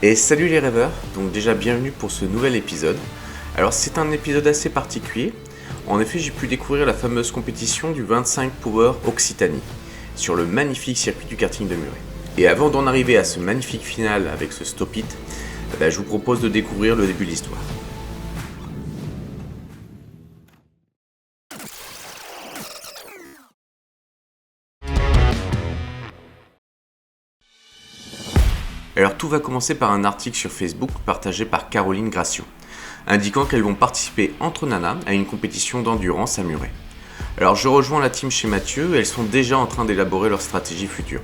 Et salut les rêveurs, donc déjà bienvenue pour ce nouvel épisode. Alors c'est un épisode assez particulier. En effet, j'ai pu découvrir la fameuse compétition du 25 Power Occitanie sur le magnifique circuit du karting de Muret. Et avant d'en arriver à ce magnifique final avec ce Stop It, je vous propose de découvrir le début de l'histoire. Alors tout va commencer par un article sur Facebook partagé par Caroline Gration, indiquant qu'elles vont participer entre nanas à une compétition d'endurance à Muret. Alors je rejoins la team chez Mathieu et elles sont déjà en train d'élaborer leur stratégie future.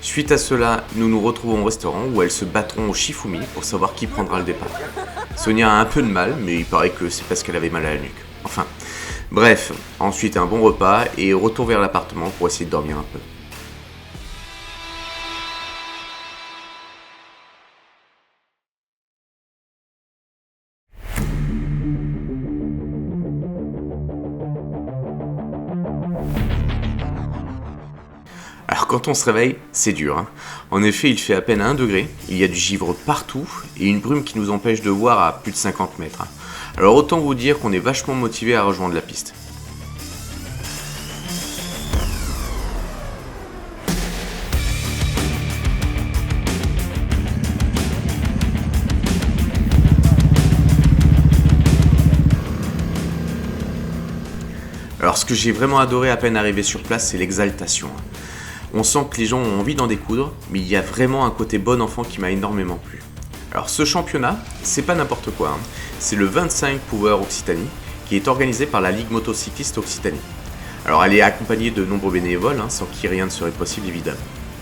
Suite à cela, nous nous retrouvons au restaurant où elles se battront au Shifumi pour savoir qui prendra le départ. Sonia a un peu de mal, mais il paraît que c'est parce qu'elle avait mal à la nuque. Enfin, bref, ensuite un bon repas et retour vers l'appartement pour essayer de dormir un peu. Alors quand on se réveille, c'est dur. En effet, il fait à peine 1 degré, il y a du givre partout et une brume qui nous empêche de voir à plus de 50 mètres. Alors autant vous dire qu'on est vachement motivé à rejoindre la piste. Alors ce que j'ai vraiment adoré à peine arrivé sur place, c'est l'exaltation. On sent que les gens ont envie d'en découdre, mais il y a vraiment un côté bon enfant qui m'a énormément plu. Alors ce championnat, c'est pas n'importe quoi, c'est le 25 Power Occitanie, qui est organisé par la Ligue motocycliste Occitanie. Alors elle est accompagnée de nombreux bénévoles, sans qui rien ne serait possible évidemment.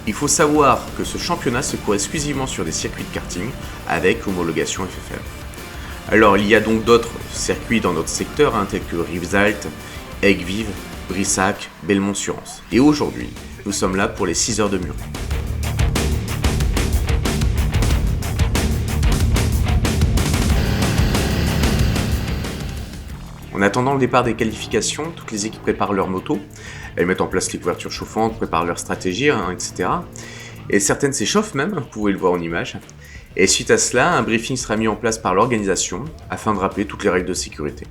Il faut savoir que ce championnat se court exclusivement sur des circuits de karting, avec homologation FFM. Alors il y a donc d'autres circuits dans notre secteur, tels que Rivesaltes, Aigues-Vives, Brissac, Belmont-sur-Anse. Et aujourd'hui, nous sommes là pour les 6 heures de Muret. En attendant le départ des qualifications, toutes les équipes préparent leur moto. Elles mettent en place les couvertures chauffantes, préparent leur stratégie, etc. Et certaines s'échauffent même, vous pouvez le voir en image. Et suite à cela, un briefing sera mis en place par l'organisation afin de rappeler toutes les règles de sécurité.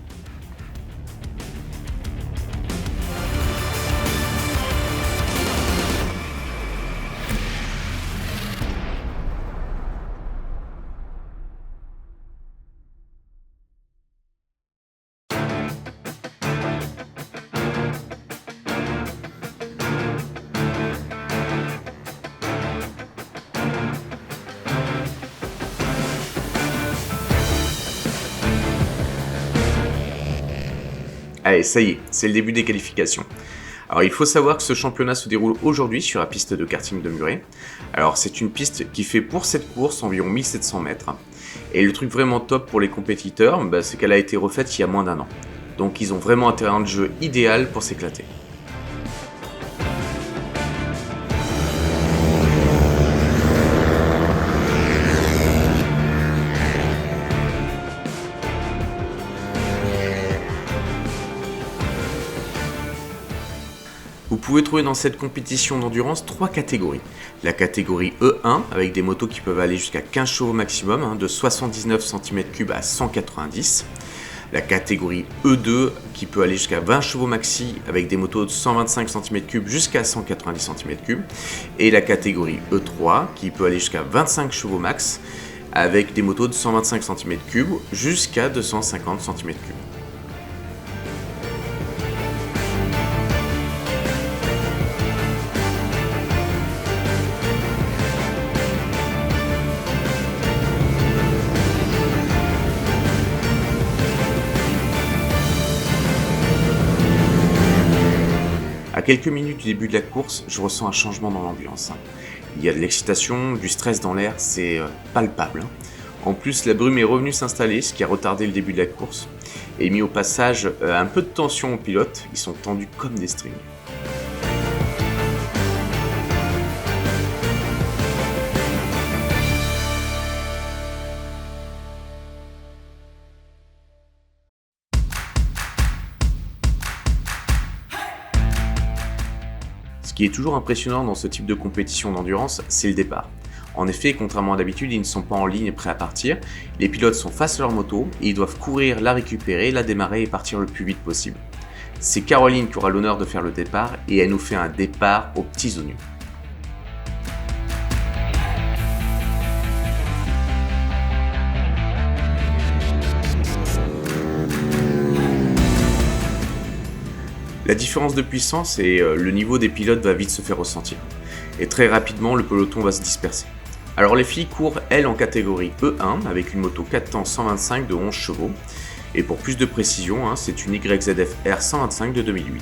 Allez, ça y est, c'est le début des qualifications. Alors il faut savoir que ce championnat se déroule aujourd'hui sur la piste de karting de Muret. Alors c'est une piste qui fait pour cette course environ 1700 mètres. Et le truc vraiment top pour les compétiteurs, c'est qu'elle a été refaite il y a moins d'1 an. Donc ils ont vraiment un terrain de jeu idéal pour s'éclater. Vous pouvez trouver dans cette compétition d'endurance 3 catégories. La catégorie E1 avec des motos qui peuvent aller jusqu'à 15 chevaux maximum, de 79 cm3 à 190. La catégorie E2 qui peut aller jusqu'à 20 chevaux maxi avec des motos de 125 cm3 jusqu'à 190 cm3. Et la catégorie E3 qui peut aller jusqu'à 25 chevaux max avec des motos de 125 cm3 jusqu'à 250 cm3. À quelques minutes du début de la course, je ressens un changement dans l'ambiance. Il y a de l'excitation, du stress dans l'air, c'est palpable. En plus, la brume est revenue s'installer, ce qui a retardé le début de la course, et mis au passage un peu de tension aux pilotes, ils sont tendus comme des strings. Ce qui est toujours impressionnant dans ce type de compétition d'endurance, c'est le départ. En effet, contrairement à d'habitude, ils ne sont pas en ligne et prêts à partir. Les pilotes sont face à leur moto et ils doivent courir, la récupérer, la démarrer et partir le plus vite possible. C'est Caroline qui aura l'honneur de faire le départ et elle nous fait un départ aux petits oignons. La différence de puissance et le niveau des pilotes va vite se faire ressentir. Et très rapidement, le peloton va se disperser. Alors les filles courent, elles, en catégorie E1 avec une moto 4 temps 125 de 11 chevaux. Et pour plus de précision, c'est une YZF R 125 de 2008.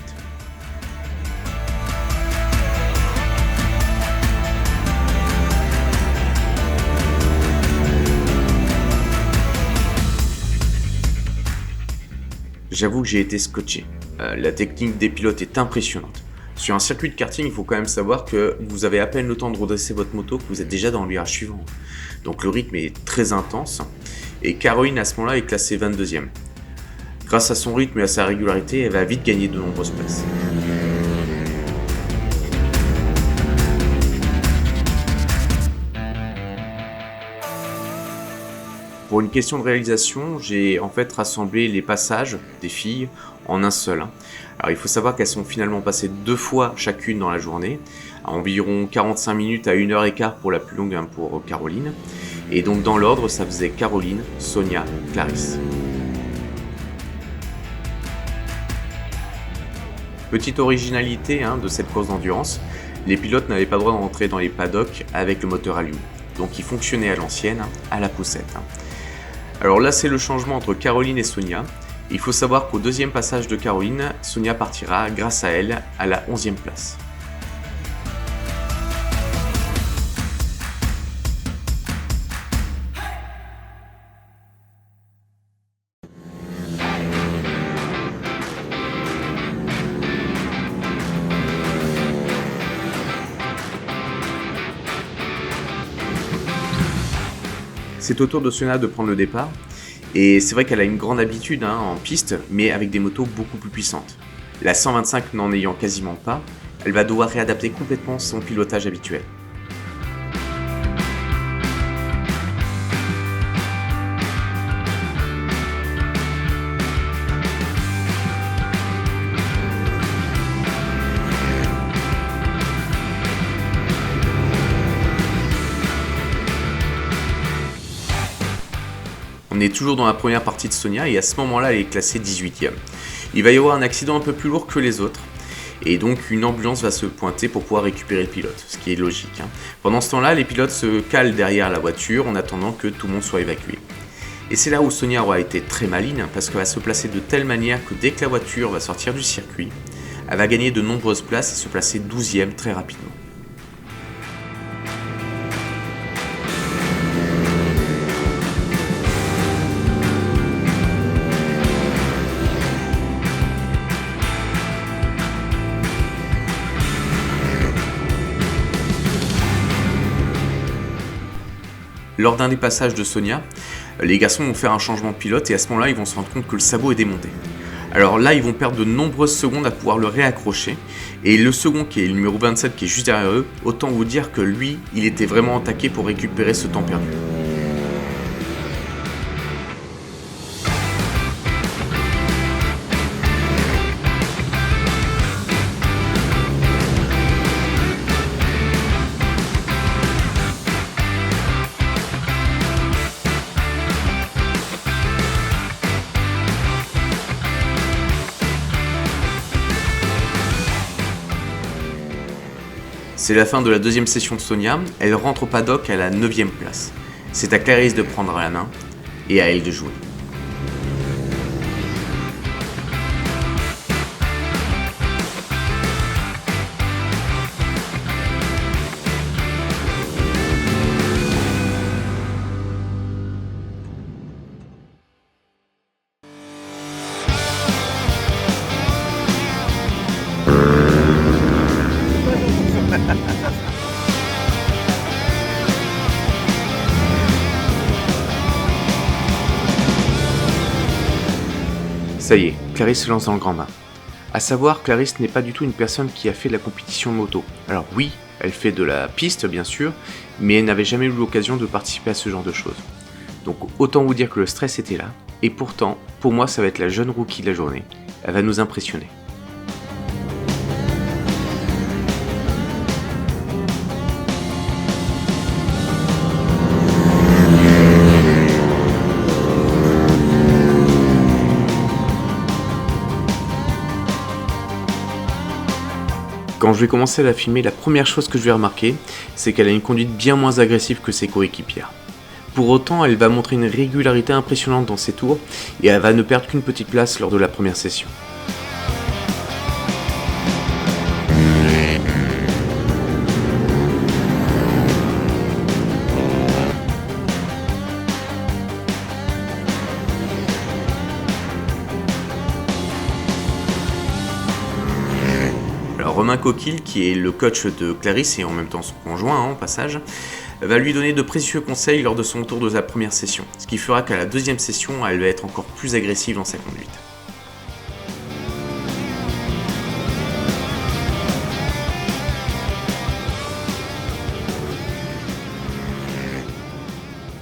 J'avoue que j'ai été scotché. La technique des pilotes est impressionnante. Sur un circuit de karting, il faut quand même savoir que vous avez à peine le temps de redresser votre moto que vous êtes déjà dans le virage suivant. Donc le rythme est très intense et Caroline à ce moment-là est classée 22e. Grâce à son rythme et à sa régularité, elle va vite gagner de nombreuses places. Pour une question de réalisation, j'ai en fait rassemblé les passages des filles en un seul. Alors il faut savoir qu'elles sont finalement passées 2 fois chacune dans la journée, à environ 45 minutes à 1h15 pour la plus longue pour Caroline. Et donc dans l'ordre, ça faisait Caroline, Sonia, Clarisse. Petite originalité de cette course d'endurance, les pilotes n'avaient pas le droit d'entrer dans les paddocks avec le moteur allumé. Donc ils fonctionnaient à l'ancienne, à la poussette. Alors là, c'est le changement entre Caroline et Sonia. Il faut savoir qu'au deuxième passage de Caroline, Sonia partira, grâce à elle, à la 11e place. C'est au tour de Sonia de prendre le départ. Et c'est vrai qu'elle a une grande habitude en piste, mais avec des motos beaucoup plus puissantes. La 125 n'en ayant quasiment pas, elle va devoir réadapter complètement son pilotage habituel. On est toujours dans la première partie de Sonia et à ce moment-là, elle est classée 18e. Il va y avoir un accident un peu plus lourd que les autres et donc une ambulance va se pointer pour pouvoir récupérer le pilote, ce qui est logique. Pendant ce temps-là, les pilotes se calent derrière la voiture en attendant que tout le monde soit évacué. Et c'est là où Sonia aura été très maligne parce qu'elle va se placer de telle manière que dès que la voiture va sortir du circuit, elle va gagner de nombreuses places et se placer 12e très rapidement. Lors d'un des passages de Sonia, les garçons vont faire un changement de pilote et à ce moment-là, ils vont se rendre compte que le sabot est démonté. Alors là, ils vont perdre de nombreuses secondes à pouvoir le réaccrocher. Et le second, qui est le numéro 27, qui est juste derrière eux, autant vous dire que lui, il était vraiment attaqué pour récupérer ce temps perdu. C'est la fin de la deuxième session de Sonia, elle rentre au paddock à la 9e place. C'est à Clarisse de prendre la main et à elle de jouer. Ça y est, Clarisse se lance dans le grand bain. À savoir, Clarisse n'est pas du tout une personne qui a fait de la compétition de moto. Alors oui, elle fait de la piste bien sûr, mais elle n'avait jamais eu l'occasion de participer à ce genre de choses. Donc autant vous dire que le stress était là, et pourtant, pour moi ça va être la jeune rookie de la journée. Elle va nous impressionner. Quand je vais commencer à la filmer, la première chose que je vais remarquer, c'est qu'elle a une conduite bien moins agressive que ses coéquipières. Pour autant, elle va montrer une régularité impressionnante dans ses tours et elle va ne perdre qu'une petite place lors de la première session. Alors Romain Coquille, qui est le coach de Clarisse et en même temps son conjoint en passage, va lui donner de précieux conseils lors de son tour de sa première session, ce qui fera qu'à la deuxième session, elle va être encore plus agressive dans sa conduite.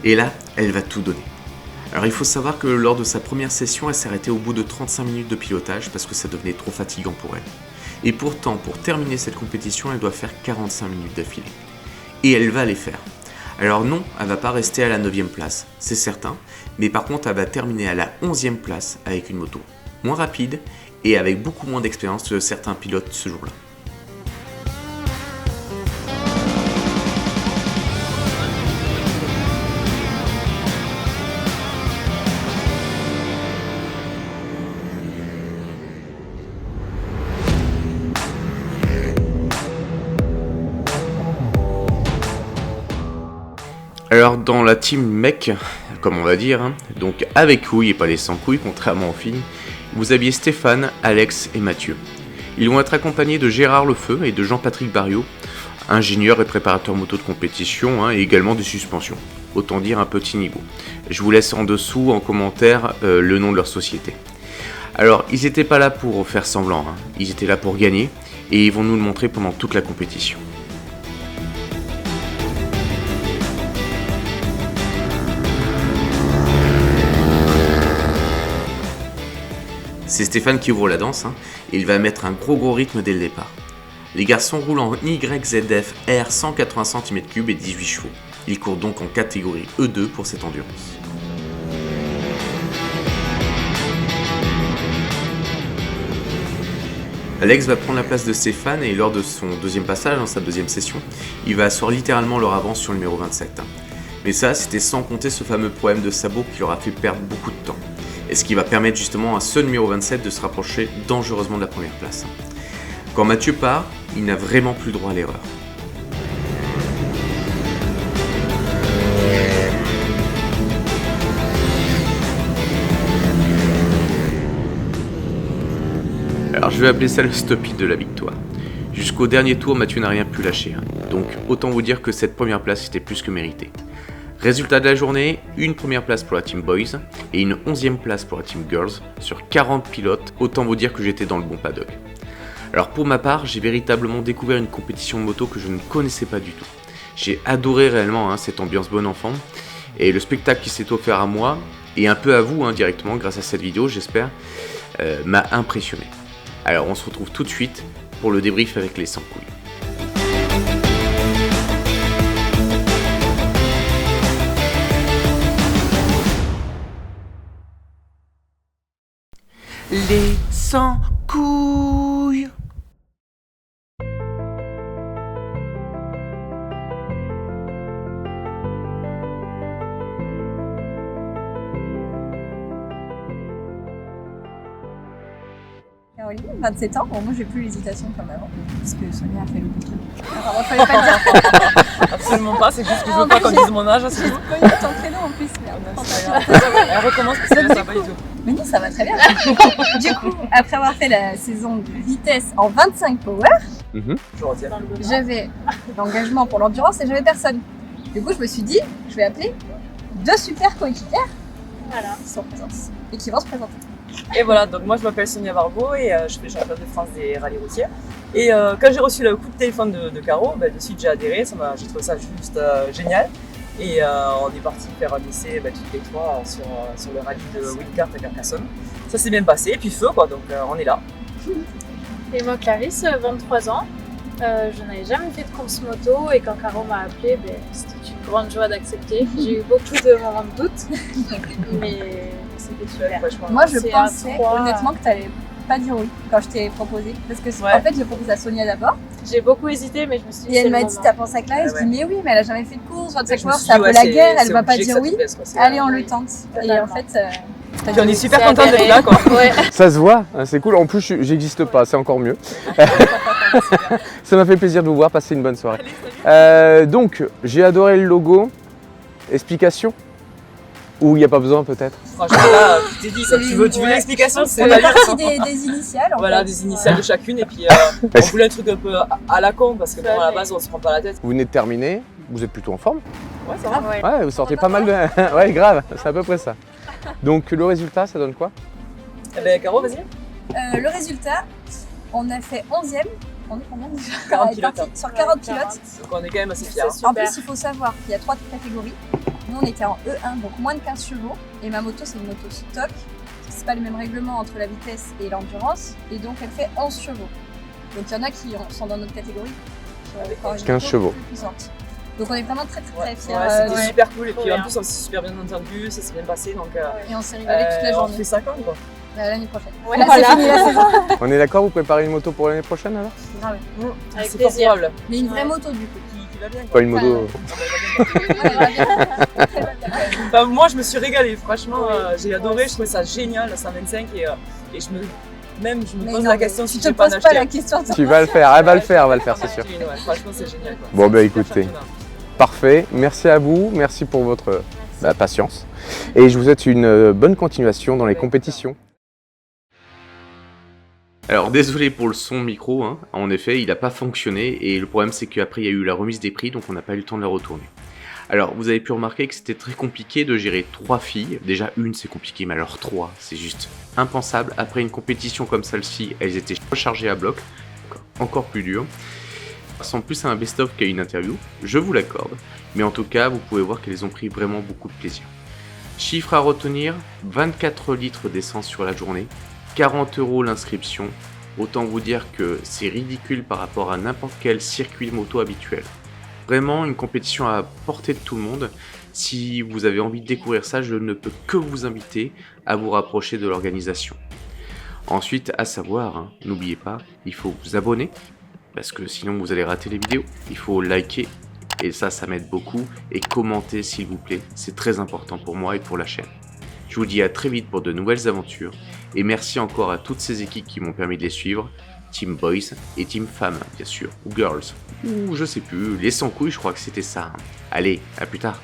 Et là, elle va tout donner. Alors il faut savoir que lors de sa première session, elle s'est arrêtée au bout de 35 minutes de pilotage parce que ça devenait trop fatigant pour elle. Et pourtant, pour terminer cette compétition, elle doit faire 45 minutes d'affilée. Et elle va les faire. Alors non, elle va pas rester à la 9e place, c'est certain, mais par contre elle va terminer à la 11e place avec une moto moins rapide et avec beaucoup moins d'expérience que certains pilotes ce jour-là. Alors dans la team mec, comme on va dire, donc avec couilles et pas les sans couilles, contrairement aux filles, vous aviez Stéphane, Alex et Mathieu. Ils vont être accompagnés de Gérard Lefeu et de Jean-Patrick Barriot, ingénieur et préparateur moto de compétition et également de suspension. Autant dire un petit niveau. Je vous laisse en dessous en commentaire le nom de leur société. Alors ils n'étaient pas là pour faire semblant, ils étaient là pour gagner et ils vont nous le montrer pendant toute la compétition. C'est Stéphane qui ouvre la danse, et il va mettre un gros rythme dès le départ. Les garçons roulent en YZF R 180 cm3 et 18 chevaux. Ils courent donc en catégorie E2 pour cette endurance. Alex va prendre la place de Stéphane et lors de son deuxième passage, dans sa deuxième session, il va asseoir littéralement leur avance sur le numéro 27. Mais ça, c'était sans compter ce fameux problème de sabot qui leur a fait perdre beaucoup de temps. Et ce qui va permettre justement à ce numéro 27 de se rapprocher dangereusement de la première place. Quand Mathieu part, il n'a vraiment plus droit à l'erreur. Alors je vais appeler ça le stop-it de la victoire. Jusqu'au dernier tour, Mathieu n'a rien pu lâcher. Donc autant vous dire que cette première place était plus que méritée. Résultat de la journée, une première place pour la Team Boys et une 11e place pour la Team Girls sur 40 pilotes, autant vous dire que j'étais dans le bon paddock. Alors pour ma part, j'ai véritablement découvert une compétition de moto que je ne connaissais pas du tout. J'ai adoré réellement cette ambiance bon enfant et le spectacle qui s'est offert à moi et un peu à vous directement grâce à cette vidéo j'espère, m'a impressionné. Alors on se retrouve tout de suite pour le débrief avec les 100 couilles. Les 100 couilles. Caroline, 27 ans. Bon, moi, j'ai plus l'hésitation comme avant, parce que Sonia a fait le bouquin. Alors, fallait pas le dire. Absolument pas, c'est juste que je veux pas qu'on dise mon âge. J'ai connu ton prénom en plus, merde. Elle recommence parce que ça va pas du tout. Mais non, ça va très bien. Du coup, après avoir fait la saison de vitesse en 25 power, j'avais l'engagement pour l'endurance et j'avais personne. Du coup, je me suis dit, je vais appeler 2 super coéquipières qui sont présentes et qui vont se présenter. Et voilà, donc moi je m'appelle Sonia Barbeau et je fais championne de France des rallyes routiers. Et quand j'ai reçu le coup de téléphone de Caro, de suite j'ai adhéré, j'ai trouvé ça juste génial. Et on est parti faire un essai toutes les trois sur le rallye de Wildcard à Carcassonne. Ça s'est bien passé, et puis feu quoi, donc on est là. Et moi Clarisse, 23 ans. Je n'avais jamais fait de course moto et quand Caro m'a appelée, c'était une grande joie d'accepter. J'ai eu beaucoup de moments de doute, mais c'était super. Moi, je C'est pensais à trois. honnêtement que tu n'allais pas dire oui quand je t'ai proposé. Parce que Ouais. en fait, j'ai proposé à Sonia d'abord. J'ai beaucoup hésité, mais je me suis dit Et elle c'est m'a le dit, moment. t'as pensé à Clarisse? Ouais, Je dis, mais oui, mais elle a jamais fait de course. 25 Je me heures, suis c'est un dit, peu ouais, la guerre, elle va pas obligé que dire ça te oui. plaise, quoi. Allez, on Ouais. le tente. Et Totalement. en fait, t'as Puis on dit est oui. super C'est content d'être adhéré. là quoi. Ouais. Ça se voit, hein, c'est cool. En plus, j'existe pas, c'est encore mieux. Ça m'a fait plaisir de vous voir, passer une bonne soirée. Donc, j'ai adoré le logo. Explication? Ou il n'y a pas besoin peut-être? Franchement là, je t'ai dit, C'est tu veux ouais. l'explication, On c'est est la parti des initiales. En Voilà, fait. des initiales de chacune et puis on voulait un truc un peu à la con parce que bon, à la base on se prend pas la tête. Vous venez de terminer, vous êtes plutôt en forme? Ouais, ça va. Ouais. Ouais, vous sortez pas mal de... Ouais, grave, c'est à peu près ça. Donc, le résultat, ça donne quoi? Eh ben Caro, vas-y. Le résultat, on a fait 11e. On est combien déjà? 40 On est pilotes, parti sur 40 pilotes. Donc on est quand même assez fiers. C'est super. En plus, il faut savoir qu'il y a 3 catégories. Nous, on était en E1, donc moins de 15 chevaux. Et ma moto, c'est une moto stock. C'est pas le même règlement entre la vitesse et l'endurance. Et donc, elle fait 11 chevaux. Donc, il y en a qui sont dans notre catégorie. Qui ont une 15 moto chevaux. plus puissante. Donc, on est vraiment très, très, très Ouais, fiers. c'était super cool et Trop puis en bien. plus on s'est super bien entendu, ça s'est bien passé donc Et on s'est rigolé toute la on journée. fait 5 ans quoi. L'année prochaine. Ouais, Là, voilà. c'est fini la saison. On est d'accord, vous préparez une moto pour l'année prochaine alors? Grave. Avec C'est fort plaisir. probable. Mais une vraie Ouais. moto, du coup. Qui va bien Pas quoi. une moto... Ouais, elle va bien. Elle va bien. Enfin, moi je me suis régalée, franchement Oui. j'ai adoré, je trouvais ça génial la 125 et je me Mais pose non, la mais question tu si te j'ai pas en poses pas acheter. la question. Tu vas le faire, elle va le faire, c'est sûr. Ouais, franchement c'est génial quoi. Bon, bah, C'est écoutez. super championnat. Parfait, merci à vous, merci pour votre patience. Et je vous souhaite une bonne continuation dans les compétitions. Alors désolé pour le son micro, hein. En effet il n'a pas fonctionné et le problème c'est qu'après il y a eu la remise des prix donc on n'a pas eu le temps de la retourner. Alors vous avez pu remarquer que c'était très compliqué de gérer 3 filles, déjà une c'est compliqué mais alors 3 c'est juste impensable. Après une compétition comme celle-ci elles étaient rechargées à bloc, encore plus dur. Ça ressemble plus à un best-of qu'à une interview, je vous l'accorde, mais en tout cas vous pouvez voir qu'elles ont pris vraiment beaucoup de plaisir. Chiffre à retenir, 24 litres d'essence sur la journée, 40 € l'inscription, autant vous dire que c'est ridicule par rapport à n'importe quel circuit moto habituel. Vraiment une compétition à portée de tout le monde. Si vous avez envie de découvrir ça, je ne peux que vous inviter à vous rapprocher de l'organisation. Ensuite, à savoir, hein, n'oubliez pas, il faut vous abonner, parce que sinon vous allez rater les vidéos. Il faut liker, et ça m'aide beaucoup, et commenter s'il vous plaît, c'est très important pour moi et pour la chaîne. Je vous dis à très vite pour de nouvelles aventures, et merci encore à toutes ces équipes qui m'ont permis de les suivre, Team Boys et Team Femmes bien sûr, ou Girls, ou je sais plus, les sans couilles je crois que c'était ça. Allez, à plus tard.